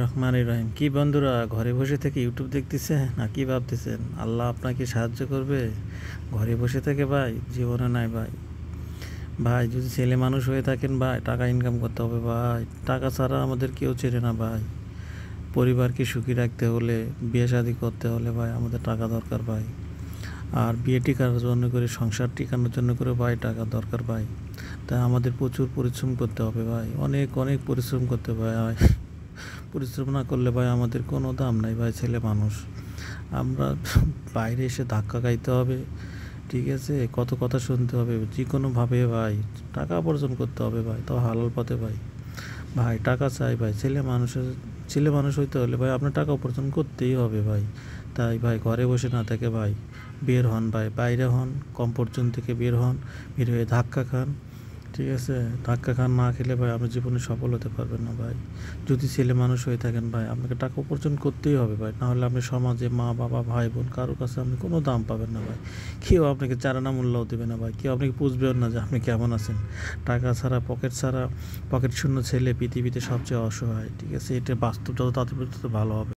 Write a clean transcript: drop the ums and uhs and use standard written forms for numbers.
রহমানির রহিম। কি বন্ধুরা, ঘরে বসে থেকে ইউটিউব দেখতেছেন না কি ভাবতেছেন আল্লাহ আপনাকে সাহায্য করবে? ঘরে বসে থেকে ভাই জীবনে নাই ভাই। ভাই যদি ছেলে মানুষ হয়ে থাকেন ভাই, টাকা ইনকাম করতে হবে ভাই। টাকা ছাড়া আমাদের কেউ চেনে না ভাই। পরিবারকে সুখী রাখতে হলে, বিয়ে শাদী করতে হলে ভাই আমাদের টাকা দরকার ভাই। আর বিয়ে টিকানোর জন্য করে, সংসার টিকানোর জন্য করে ভাই টাকা দরকার ভাই। তাই আমাদের প্রচুর পরিশ্রম করতে হবে ভাই, অনেক অনেক পরিশ্রম করতে হবে ভাই। পরিশ্রম না করলে ভাই আমাদের কোনো দাম নাই ভাই, ছেলে মানুষ। আমরা বাইরে এসে ধাক্কা খাইতে হবে, ঠিক আছে, কত কথা শুনতে হবে, যে কোনোভাবে ভাই টাকা উপার্জন করতে হবে ভাই, তাও হালাল পথে ভাই। ভাই টাকা চাই ভাই, ছেলে মানুষ হইতে হলে ভাই আপনার টাকা উপার্জন করতেই হবে ভাই। তাই ভাই ঘরে বসে না থেকে ভাই বের হন ভাই, বাইরে হন, কমফোর্ট জোন থেকে বের হন, বের হয়ে ধাক্কা খান, ঠিক আছে। ধাক্কা খান, না খেলে ভাই আপনি জীবনে সফল হতে পারবেন না ভাই। যদি ছেলে মানুষ হয়ে থাকেন ভাই, আপনাকে টাকা উপার্জন করতেই হবে ভাই, নাহলে আপনি সমাজে মা বাবা ভাই বোন কারোর কাছে আপনি কোনো দাম পাবেন না ভাই। কেউ আপনাকে চারানা মূল্যও দেবে না ভাই, কেউ আপনাকে বুঝবেও না যে আপনি কেমন আছেন। টাকা ছাড়া, পকেট শূন্য ছেলে পৃথিবীতে সবচেয়ে অসহায়, ঠিক আছে। এটা বাস্তব, যত তাড়াতাড়ি তত ভালো হবে।